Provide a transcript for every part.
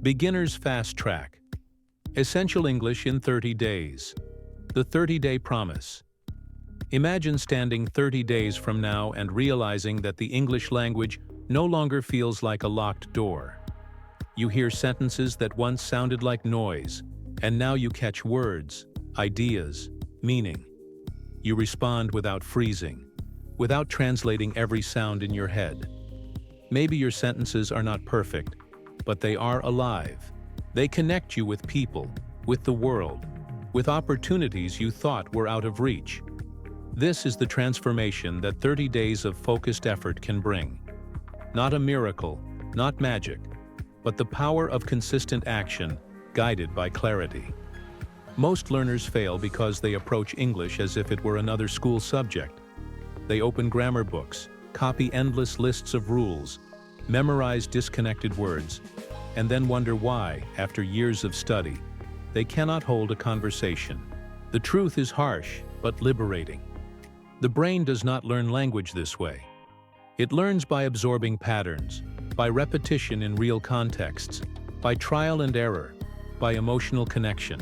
Beginner's Fast Track. Essential English in 30 days. The 30-day promise. Imagine standing 30 days from now and realizing that the English language no longer feels like a locked door. You hear sentences that once sounded like noise, and now you catch words, ideas, meaning. You respond without freezing, without translating every sound in your head. Maybe your sentences are not perfect, but they are alive. They connect you with people, with the world, with opportunities you thought were out of reach. This is the transformation that 30 days of focused effort can bring. Not a miracle, not magic, but the power of consistent action, guided by clarity. Most learners fail because they approach English as if it were another school subject. They open grammar books, copy endless lists of rules, memorize disconnected words, and then wonder why, after years of study, they cannot hold a conversation. The truth is harsh, but liberating. The brain does not learn language this way. It learns by absorbing patterns, by repetition in real contexts, by trial and error, by emotional connection.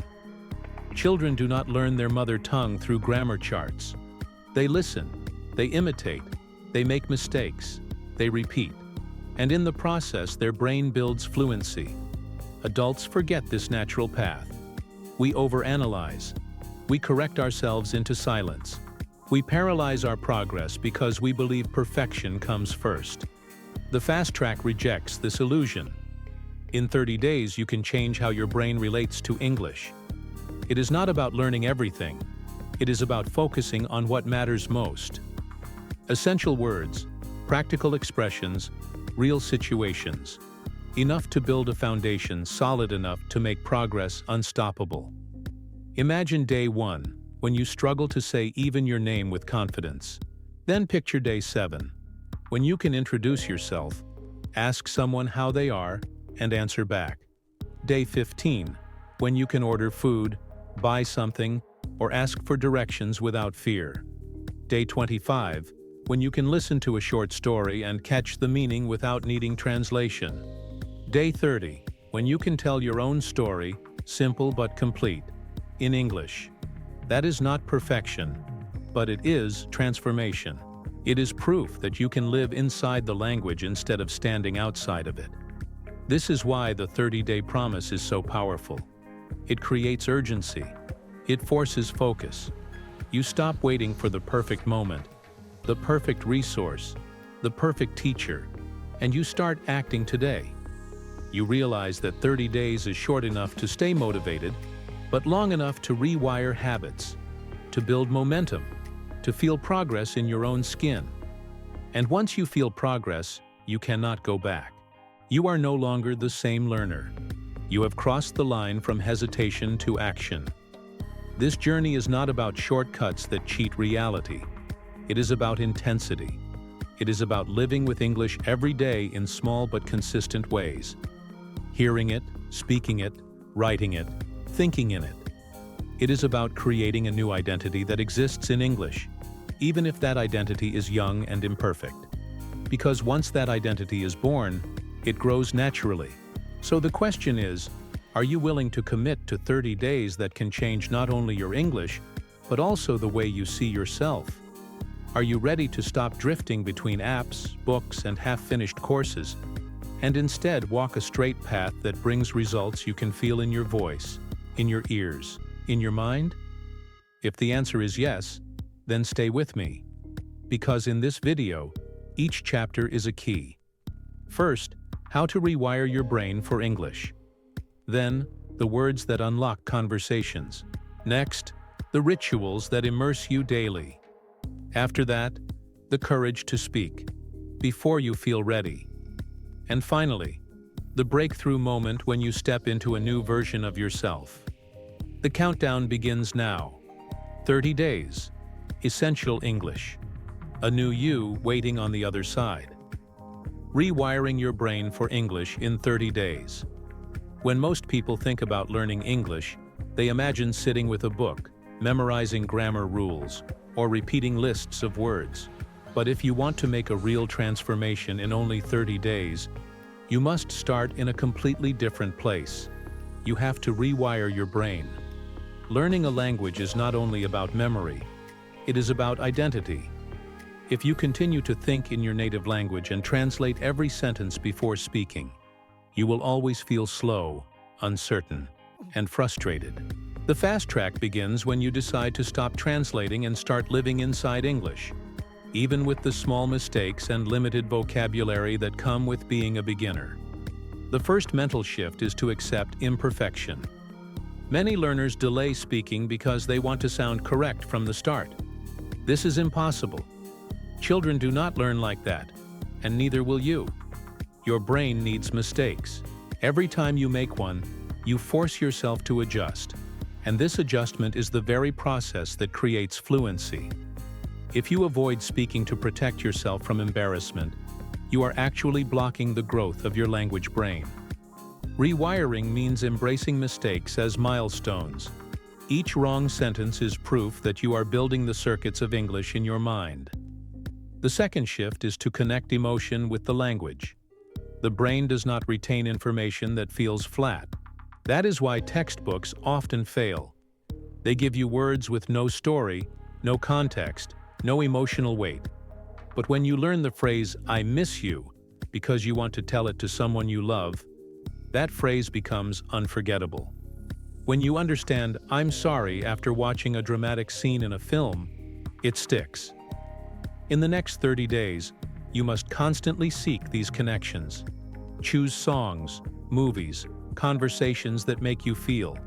Children do not learn their mother tongue through grammar charts. They listen, they imitate, they make mistakes, they repeat. And in the process, their brain builds fluency. Adults forget this natural path. We overanalyze. We correct ourselves into silence. We paralyze our progress because we believe perfection comes first. The fast track rejects this illusion. In 30 days, you can change how your brain relates to English. It is not about learning everything. It is about focusing on what matters most. Essential words, practical expressions, real situations. Enough to build a foundation solid enough to make progress unstoppable. Imagine day 1, when you struggle to say even your name with confidence. Then picture day 7, when you can introduce yourself, ask someone how they are, and answer back. Day 15, when you can order food, buy something, or ask for directions without fear. Day 25, when you can listen to a short story and catch the meaning without needing translation. Day 30, when you can tell your own story, simple but complete, in English. That is not perfection, but it is transformation. It is proof that you can live inside the language instead of standing outside of it. This is why the 30-day promise is so powerful. It creates urgency. It forces focus. You stop waiting for the perfect moment, the perfect resource, the perfect teacher, and you start acting today. You realize that 30 days is short enough to stay motivated, but long enough to rewire habits, to build momentum, to feel progress in your own skin. And once you feel progress, you cannot go back. You are no longer the same learner. You have crossed the line from hesitation to action. This journey is not about shortcuts that cheat reality. It is about intensity. It is about living with English every day in small but consistent ways. Hearing it, speaking it, writing it, thinking in it. It is about creating a new identity that exists in English, even if that identity is young and imperfect. Because once that identity is born, it grows naturally. So the question is, are you willing to commit to 30 days that can change not only your English, but also the way you see yourself? Are you ready to stop drifting between apps, books, and half-finished courses, and instead walk a straight path that brings results you can feel in your voice, in your ears, in your mind? If the answer is yes, then stay with me. Because in this video, each chapter is a key. First, how to rewire your brain for English. Then, the words that unlock conversations. Next, the rituals that immerse you daily. After that, the courage to speak, before you feel ready. And finally, the breakthrough moment when you step into a new version of yourself. The countdown begins now. 30 days. Essential English. A new you waiting on the other side. Rewiring your brain for English in 30 days. When most people think about learning English, they imagine sitting with a book, memorizing grammar rules, or repeating lists of words. But if you want to make a real transformation in only 30 days, You must start in a completely different place. You have to rewire your brain. Learning a language is not only about memory, it is about identity. If you continue to think in your native language and translate every sentence before speaking, you will always feel slow, uncertain, and frustrated. The fast track begins when you decide to stop translating and start living inside English, even with the small mistakes and limited vocabulary that come with being a beginner. The first mental shift is to accept imperfection. Many learners delay speaking because they want to sound correct from the start. This is impossible. Children do not learn like that, and neither will you. Your brain needs mistakes. Every time you make one, you force yourself to adjust, and this adjustment is the very process that creates fluency. If you avoid speaking to protect yourself from embarrassment, you are actually blocking the growth of your language brain. Rewiring means embracing mistakes as milestones. Each wrong sentence is proof that you are building the circuits of English in your mind. The second shift is to connect emotion with the language. The brain does not retain information that feels flat. That is why textbooks often fail. They give you words with no story, no context, no emotional weight. But when you learn the phrase, "I miss you," because you want to tell it to someone you love, that phrase becomes unforgettable. When you understand, "I'm sorry," after watching a dramatic scene in a film, it sticks. In the next 30 days, you must constantly seek these connections. Choose songs, movies, conversations that make you feel.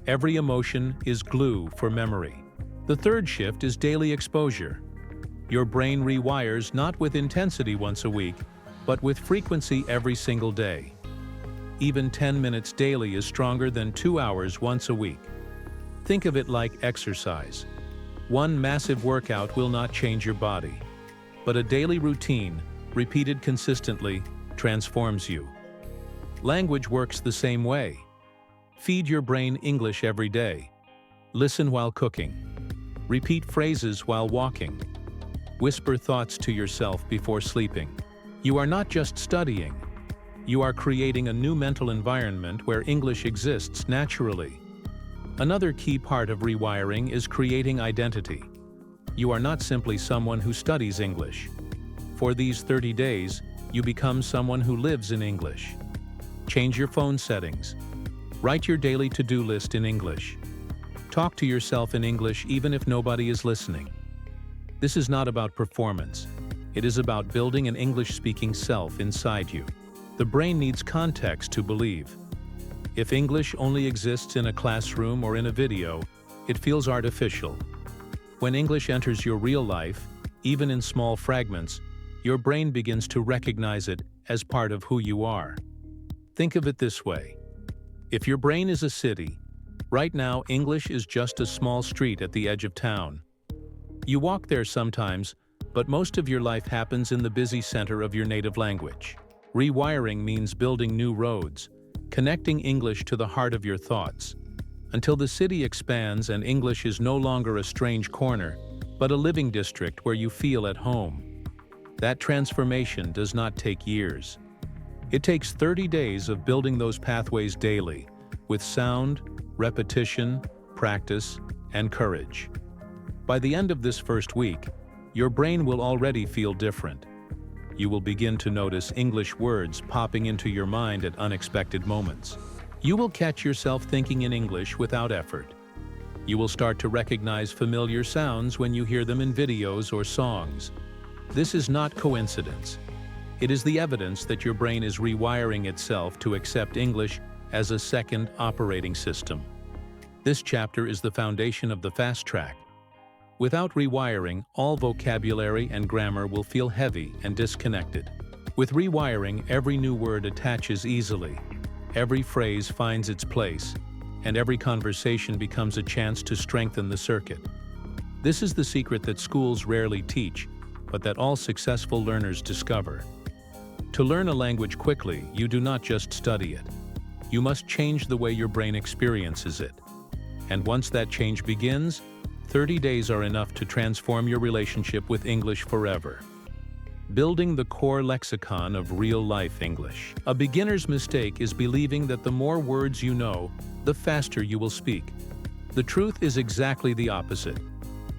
Every emotion is glue for memory. The third shift is daily exposure. Your brain rewires not with intensity once a week, but with frequency every single day. Even 10 minutes daily is stronger than 2 hours once a week. Think of it like exercise. One massive workout will not change your body, but a daily routine, repeated consistently, transforms you. Language works the same way. Feed your brain English every day. Listen while cooking. Repeat phrases while walking. Whisper thoughts to yourself before sleeping. You are not just studying. You are creating a new mental environment where English exists naturally. Another key part of rewiring is creating identity. You are not simply someone who studies English. For these 30 days, you become someone who lives in English. Change your phone settings. Write your daily to-do list in English. Talk to yourself in English even if nobody is listening. This is not about performance. It is about building an English-speaking self inside you. The brain needs context to believe. If English only exists in a classroom or in a video, it feels artificial. When English enters your real life, even in small fragments, your brain begins to recognize it as part of who you are. Think of it this way. If your brain is a city, right now English is just a small street at the edge of town. You walk there sometimes, but most of your life happens in the busy center of your native language. Rewiring means building new roads, connecting English to the heart of your thoughts, until the city expands and English is no longer a strange corner, but a living district where you feel at home. That transformation does not take years. It takes 30 days of building those pathways daily, with sound, repetition, practice, and courage. By the end of this first week, your brain will already feel different. You will begin to notice English words popping into your mind at unexpected moments. You will catch yourself thinking in English without effort. You will start to recognize familiar sounds when you hear them in videos or songs. This is not coincidence. It is the evidence that your brain is rewiring itself to accept English as a second operating system. This chapter is the foundation of the fast track. Without rewiring, all vocabulary and grammar will feel heavy and disconnected. With rewiring, every new word attaches easily, every phrase finds its place, and every conversation becomes a chance to strengthen the circuit. This is the secret that schools rarely teach, but that all successful learners discover. To learn a language quickly, you do not just study it. You must change the way your brain experiences it. And once that change begins, 30 days are enough to transform your relationship with English forever. Building the core lexicon of real-life English. A beginner's mistake is believing that the more words you know, the faster you will speak. The truth is exactly the opposite.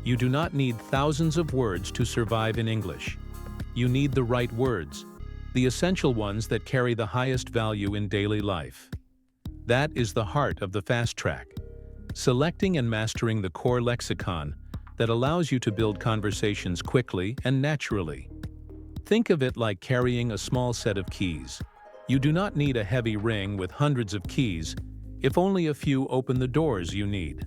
You do not need thousands of words to survive in English. You need the right words, the essential ones that carry the highest value in daily life. That is the heart of the fast track. Selecting and mastering the core lexicon that allows you to build conversations quickly and naturally. Think of it like carrying a small set of keys. You do not need a heavy ring with hundreds of keys, if only a few open the doors you need.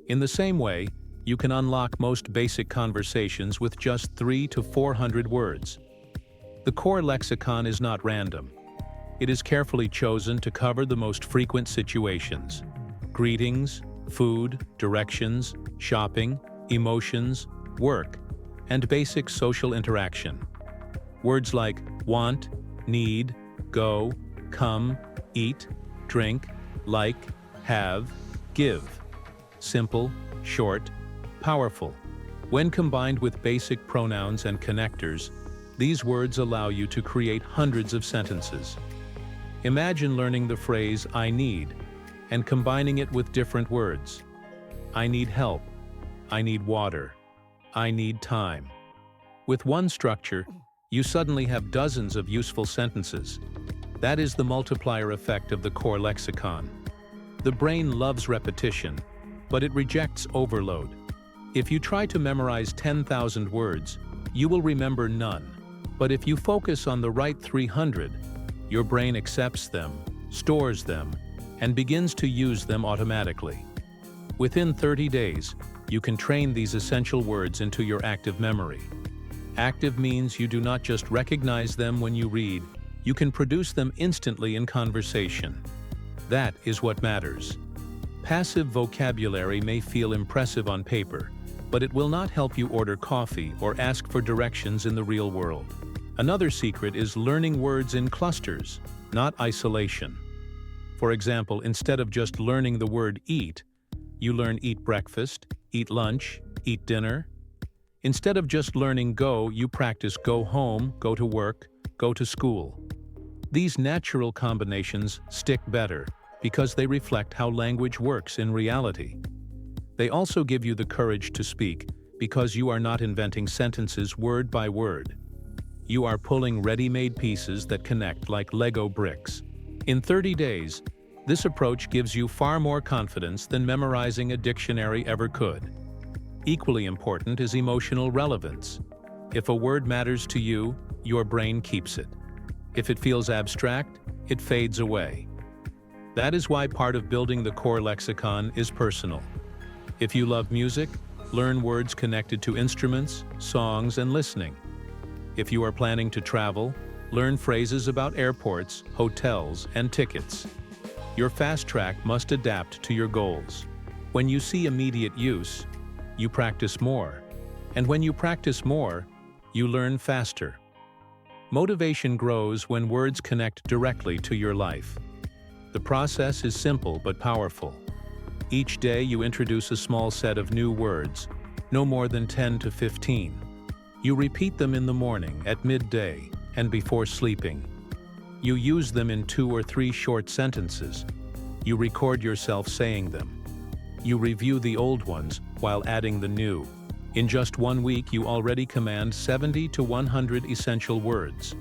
In the same way, you can unlock most basic conversations with just 300 to 400 words. The core lexicon is not random. It is carefully chosen to cover the most frequent situations: greetings, food, directions, shopping, emotions, work, and basic social interaction. Words like want, need, go, come, eat, drink, like, have, give. Simple, short, powerful. When combined with basic pronouns and connectors, these words allow you to create hundreds of sentences. Imagine learning the phrase "I need" and combining it with different words. I need help. I need water. I need time. With one structure, you suddenly have dozens of useful sentences. That is the multiplier effect of the core lexicon. The brain loves repetition, but it rejects overload. If you try to memorize 10,000 words, you will remember none. But if you focus on the right 300, your brain accepts them, stores them, and begins to use them automatically. Within 30 days, you can train these essential words into your active memory. Active means you do not just recognize them when you read, you can produce them instantly in conversation. That is what matters. Passive vocabulary may feel impressive on paper, but it will not help you order coffee or ask for directions in the real world. Another secret is learning words in clusters, not isolation. For example, instead of just learning the word eat, you learn eat breakfast, eat lunch, eat dinner. Instead of just learning go, you practice go home, go to work, go to school. These natural combinations stick better because they reflect how language works in reality. They also give you the courage to speak because you are not inventing sentences word by word. You are pulling ready-made pieces that connect like Lego bricks. In 30 days, this approach gives you far more confidence than memorizing a dictionary ever could. Equally important is emotional relevance. If a word matters to you, your brain keeps it. If it feels abstract, it fades away. That is why part of building the core lexicon is personal. If you love music, learn words connected to instruments, songs, and listening. If you are planning to travel, learn phrases about airports, hotels, and tickets. Your fast track must adapt to your goals. When you see immediate use, you practice more. And when you practice more, you learn faster. Motivation grows when words connect directly to your life. The process is simple but powerful. Each day you introduce a small set of new words, no more than 10 to 15. You repeat them in the morning, at midday, and before sleeping. You use them in 2 or 3 short sentences. You record yourself saying them. You review the old ones while adding the new. In just 1 week, you already command 70 to 100 essential words.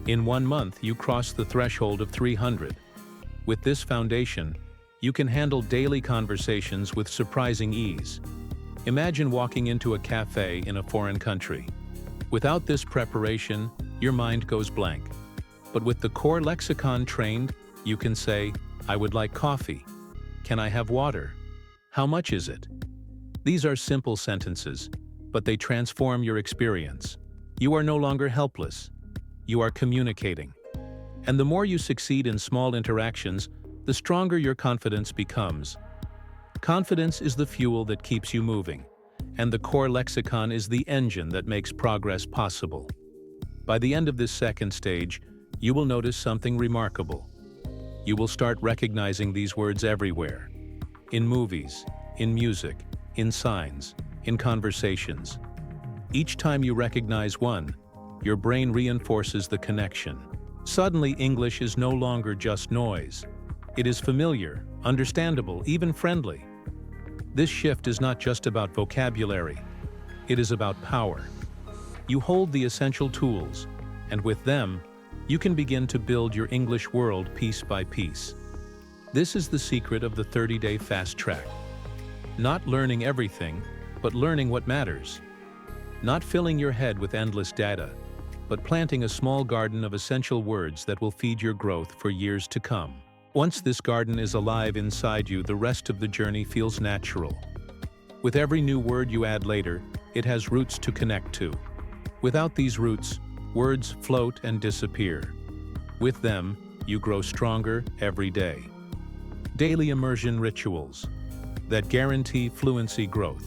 In 1 month, you cross the threshold of 300. With this foundation, you can handle daily conversations with surprising ease. Imagine walking into a cafe in a foreign country. Without this preparation, your mind goes blank. But with the core lexicon trained, you can say, "I would like coffee. Can I have water? How much is it?" These are simple sentences, but they transform your experience. You are no longer helpless. You are communicating. And the more you succeed in small interactions, the stronger your confidence becomes. Confidence is the fuel that keeps you moving, and the core lexicon is the engine that makes progress possible. By the end of this second stage, you will notice something remarkable. You will start recognizing these words everywhere. In movies, in music, in signs, in conversations. Each time you recognize one, your brain reinforces the connection. Suddenly, English is no longer just noise. It is familiar, understandable, even friendly. This shift is not just about vocabulary. It is about power. You hold the essential tools, and with them, you can begin to build your English world piece by piece. This is the secret of the 30-day fast track. Not learning everything, but learning what matters. Not filling your head with endless data, but planting a small garden of essential words that will feed your growth for years to come. Once this garden is alive inside you, the rest of the journey feels natural. With every new word you add later, it has roots to connect to. Without these roots, words float and disappear. With them, you grow stronger every day. Daily immersion rituals that guarantee fluency growth.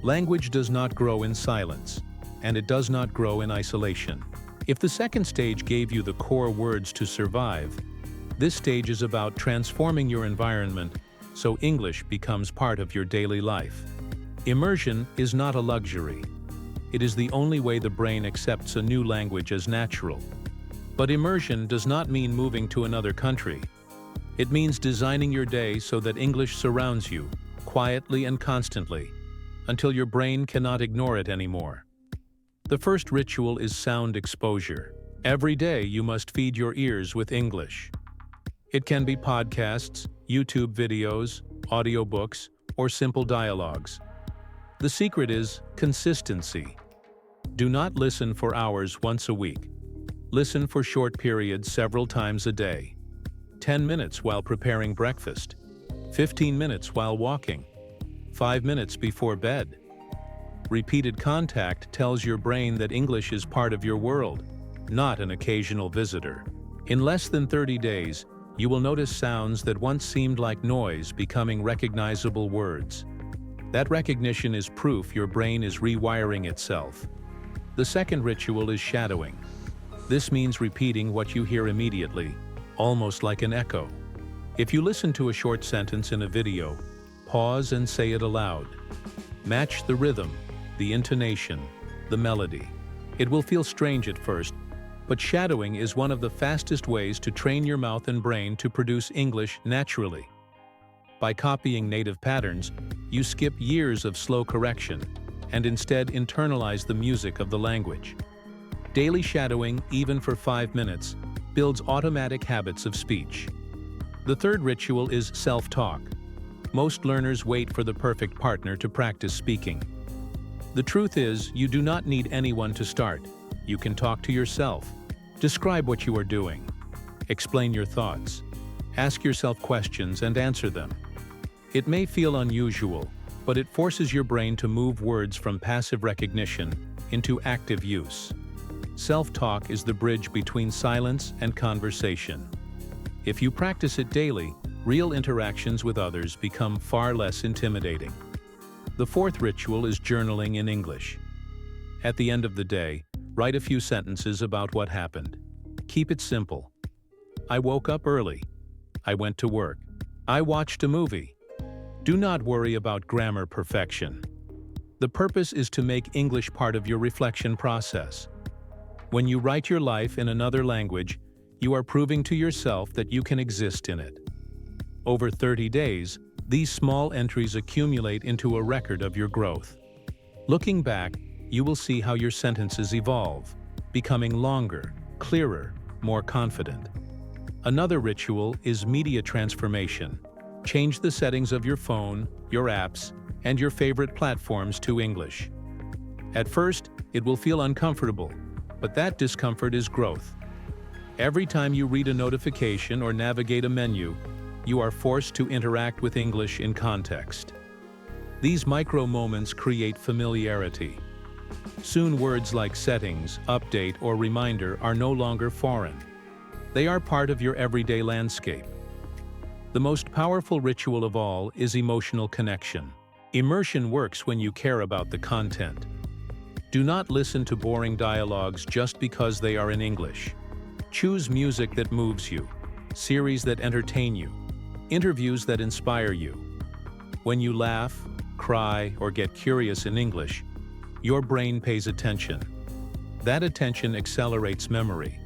Language does not grow in silence, and it does not grow in isolation. If the second stage gave you the core words to survive, this stage is about transforming your environment so English becomes part of your daily life. Immersion is not a luxury. It is the only way the brain accepts a new language as natural. But immersion does not mean moving to another country. It means designing your day so that English surrounds you, quietly and constantly, until your brain cannot ignore it anymore. The first ritual is sound exposure. Every day you must feed your ears with English. It can be podcasts, YouTube videos, audiobooks, or simple dialogues. The secret is consistency. Do not listen for hours once a week. Listen for short periods several times a day. 10 minutes while preparing breakfast, 15 minutes while walking, 5 minutes before bed. Repeated contact tells your brain that English is part of your world, not an occasional visitor. In less than 30 days, you will notice sounds that once seemed like noise becoming recognizable words. That recognition is proof your brain is rewiring itself. The second ritual is shadowing. This means repeating what you hear immediately, almost like an echo. If you listen to a short sentence in a video, pause and say it aloud. Match the rhythm, the intonation, the melody. It will feel strange at first, but shadowing is one of the fastest ways to train your mouth and brain to produce English naturally. By copying native patterns, you skip years of slow correction and instead internalize the music of the language. Daily shadowing, even for 5 minutes, builds automatic habits of speech. The third ritual is self-talk. Most learners wait for the perfect partner to practice speaking. The truth is, you do not need anyone to start. You can talk to yourself. Describe what you are doing. Explain your thoughts. Ask yourself questions and answer them. It may feel unusual, but it forces your brain to move words from passive recognition into active use. Self-talk is the bridge between silence and conversation. If you practice it daily, real interactions with others become far less intimidating. The fourth ritual is journaling in English. At the end of the day, write a few sentences about what happened. Keep it simple. I woke up early. I went to work. I watched a movie. Do not worry about grammar perfection. The purpose is to make English part of your reflection process. When you write your life in another language, you are proving to yourself that you can exist in it. Over 30 days, these small entries accumulate into a record of your growth. Looking back, you will see how your sentences evolve, becoming longer, clearer, more confident. Another ritual is media transformation. Change the settings of your phone, your apps, and your favorite platforms to English. At first, it will feel uncomfortable, but that discomfort is growth. Every time you read a notification or navigate a menu, you are forced to interact with English in context. These micro moments create familiarity. Soon words like settings, update, or reminder are no longer foreign. They are part of your everyday landscape. The most powerful ritual of all is emotional connection. Immersion works when you care about the content. Do not listen to boring dialogues just because they are in English. Choose music that moves you, series that entertain you, interviews that inspire you. When you laugh, cry, or get curious in English, your brain pays attention. That attention accelerates memory.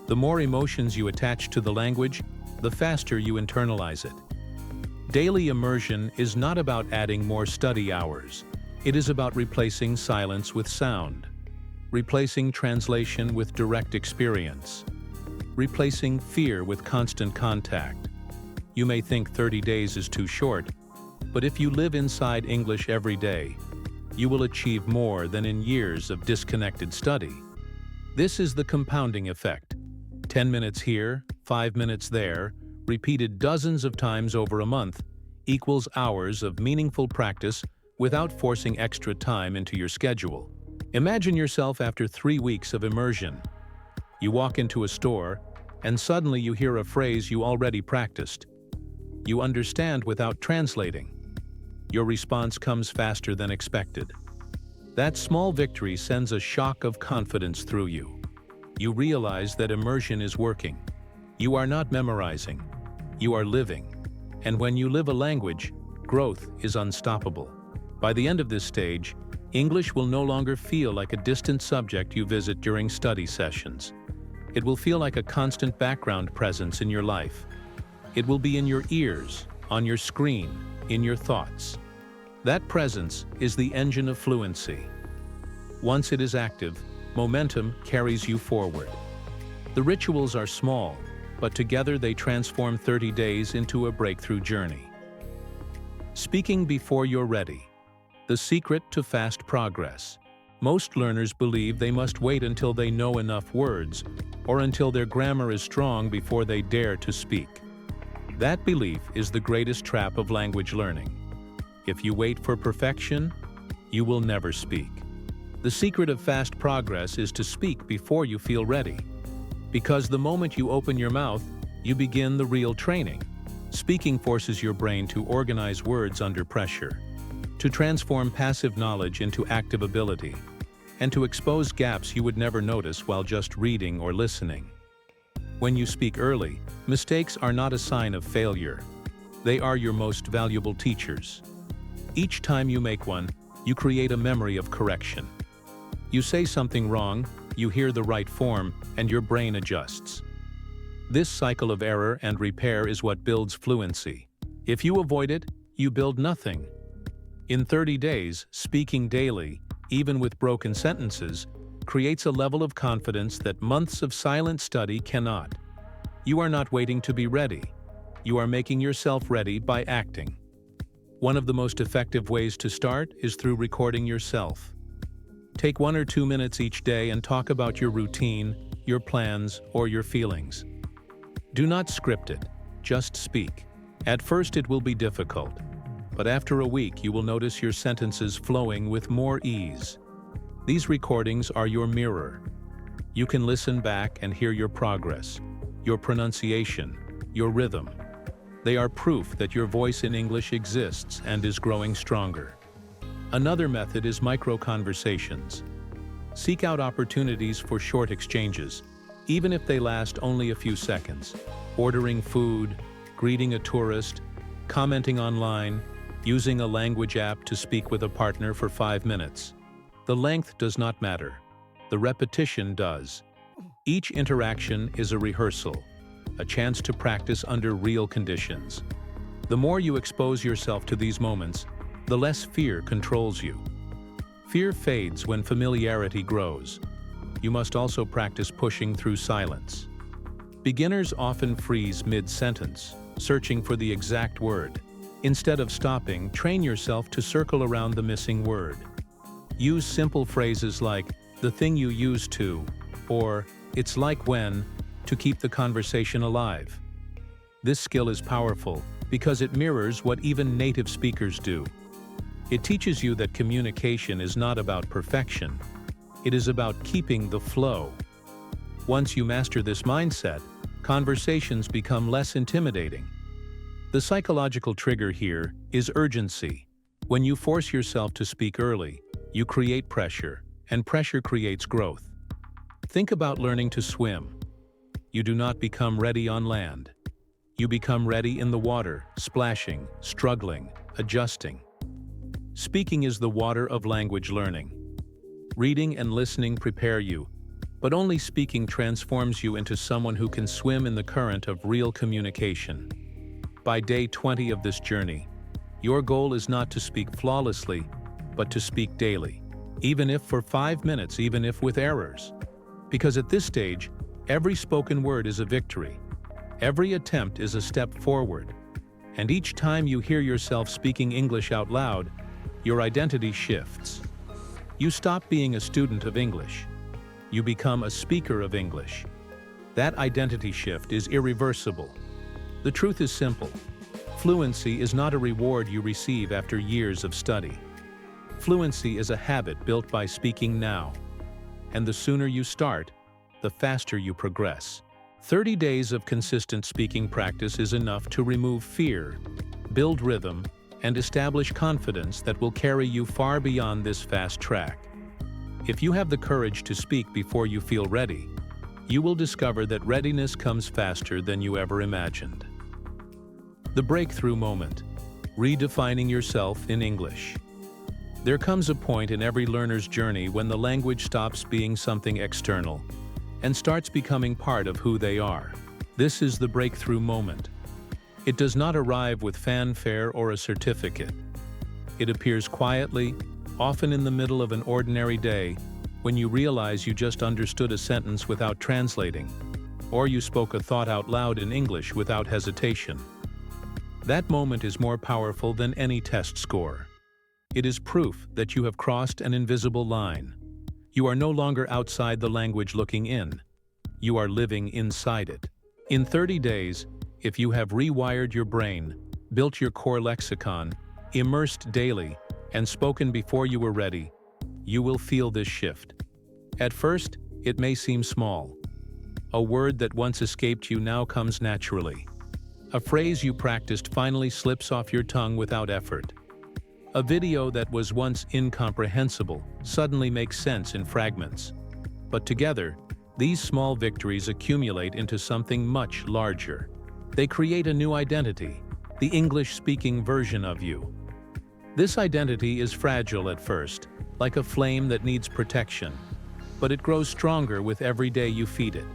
The more emotions you attach to the language, the faster you internalize it. Daily immersion is not about adding more study hours. It is about replacing silence with sound, replacing translation with direct experience, replacing fear with constant contact. You may think 30 days is too short, but if you live inside English every day, you will achieve more than in years of disconnected study. This is the compounding effect. 10 minutes here, 5 minutes there, repeated dozens of times over a month, equals hours of meaningful practice without forcing extra time into your schedule. Imagine yourself after 3 weeks of immersion. You walk into a store, and suddenly you hear a phrase you already practiced. You understand without translating. Your response comes faster than expected. That small victory sends a shock of confidence through you. You realize that immersion is working. You are not memorizing. You are living. And when you live a language, growth is unstoppable. By the end of this stage, English will no longer feel like a distant subject you visit during study sessions. It will feel like a constant background presence in your life. It will be in your ears, on your screen, in your thoughts. That presence is the engine of fluency. Once it is active, momentum carries you forward. The rituals are small, but together they transform 30 days into a breakthrough journey. Speaking before you're ready. The secret to fast progress. Most learners believe they must wait until they know enough words, or until their grammar is strong before they dare to speak. That belief is the greatest trap of language learning. If you wait for perfection, you will never speak. The secret of fast progress is to speak before you feel ready. Because the moment you open your mouth, you begin the real training. Speaking forces your brain to organize words under pressure, to transform passive knowledge into active ability, and to expose gaps you would never notice while just reading or listening. When you speak early, mistakes are not a sign of failure. They are your most valuable teachers. Each time you make one, you create a memory of correction. You say something wrong, you hear the right form, and your brain adjusts. This cycle of error and repair is what builds fluency. If you avoid it, you build nothing. In 30 days, speaking daily, even with broken sentences, creates a level of confidence that months of silent study cannot. You are not waiting to be ready. You are making yourself ready by acting. One of the most effective ways to start is through recording yourself. Take 1 or 2 minutes each day and talk about your routine, your plans, or your feelings. Do not script it, just speak. At first it will be difficult, but after a week you will notice your sentences flowing with more ease. These recordings are your mirror. You can listen back and hear your progress, your pronunciation, your rhythm. They are proof that your voice in English exists and is growing stronger. Another method is micro-conversations. Seek out opportunities for short exchanges, even if they last only a few seconds. Ordering food, greeting a tourist, commenting online, using a language app to speak with a partner for 5 minutes. The length does not matter. The repetition does. Each interaction is a rehearsal, a chance to practice under real conditions. The more you expose yourself to these moments, the less fear controls you. Fear fades when familiarity grows. You must also practice pushing through silence. Beginners often freeze mid-sentence, searching for the exact word. Instead of stopping, train yourself to circle around the missing word. Use simple phrases like, "the thing you used to," or "it's like when," to keep the conversation alive. This skill is powerful because it mirrors what even native speakers do. It teaches you that communication is not about perfection. It is about keeping the flow. Once you master this mindset, conversations become less intimidating. The psychological trigger here is urgency. When you force yourself to speak early, you create pressure, and pressure creates growth. Think about learning to swim. You do not become ready on land. You become ready in the water, splashing, struggling, adjusting. Speaking is the water of language learning. Reading and listening prepare you, but only speaking transforms you into someone who can swim in the current of real communication. By day 20 of this journey, your goal is not to speak flawlessly, but to speak daily, even if for 5 minutes, even if with errors. Because at this stage, every spoken word is a victory. Every attempt is a step forward. And each time you hear yourself speaking English out loud, your identity shifts. You stop being a student of English. You become a speaker of English. That identity shift is irreversible. The truth is simple. Fluency is not a reward you receive after years of study. Fluency is a habit built by speaking now. And the sooner you start, the faster you progress. 30 days of consistent speaking practice is enough to remove fear, build rhythm, and establish confidence that will carry you far beyond this fast track. If you have the courage to speak before you feel ready, you will discover that readiness comes faster than you ever imagined. The breakthrough moment, redefining yourself in English. There comes a point in every learner's journey when the language stops being something external and starts becoming part of who they are. This is the breakthrough moment. It does not arrive with fanfare or a certificate. It appears quietly, often in the middle of an ordinary day, when you realize you just understood a sentence without translating, or you spoke a thought out loud in English without hesitation. That moment is more powerful than any test score. It is proof that you have crossed an invisible line. You are no longer outside the language looking in. You are living inside it. In 30 days, if you have rewired your brain, built your core lexicon, immersed daily, and spoken before you were ready, you will feel this shift. At first, it may seem small. A word that once escaped you now comes naturally. A phrase you practiced finally slips off your tongue without effort. A video that was once incomprehensible suddenly makes sense in fragments. But together, these small victories accumulate into something much larger. They create a new identity, the English-speaking version of you. This identity is fragile at first, like a flame that needs protection, but it grows stronger with every day you feed it.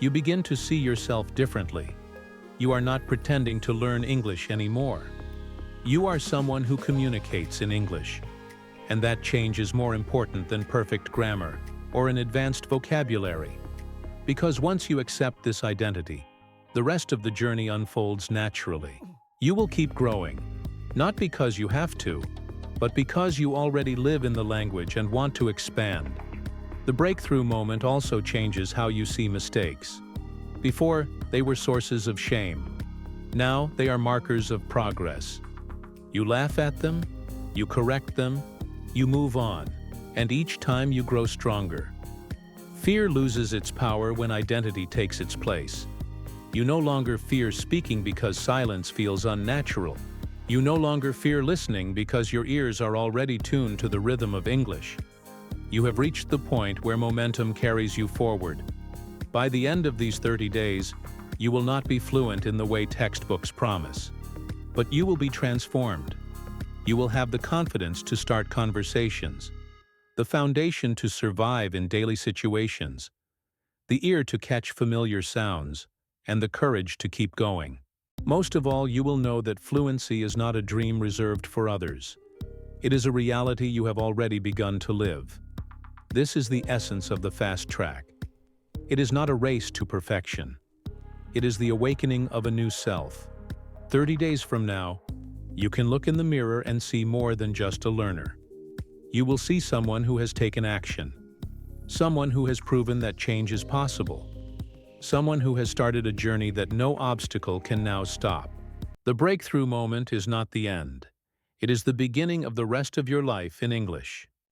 You begin to see yourself differently. You are not pretending to learn English anymore. You are someone who communicates in English, and that change is more important than perfect grammar or an advanced vocabulary. Because once you accept this identity, the rest of the journey unfolds naturally. You will keep growing, not because you have to, but because you already live in the language and want to expand. The breakthrough moment also changes how you see mistakes. Before, they were sources of shame. Now, they are markers of progress. You laugh at them, you correct them, you move on, and each time you grow stronger. Fear loses its power when identity takes its place. You no longer fear speaking because silence feels unnatural. You no longer fear listening because your ears are already tuned to the rhythm of English. You have reached the point where momentum carries you forward. By the end of these 30 days, you will not be fluent in the way textbooks promise. But you will be transformed. You will have the confidence to start conversations, the foundation to survive in daily situations, the ear to catch familiar sounds, and the courage to keep going. Most of all, you will know that fluency is not a dream reserved for others. It is a reality you have already begun to live. This is the essence of the fast track. It is not a race to perfection. It is the awakening of a new self. 30 days from now, you can look in the mirror and see more than just a learner. You will see someone who has taken action, someone who has proven that change is possible, someone who has started a journey that no obstacle can now stop. The breakthrough moment is not the end. It is the beginning of the rest of your life in English.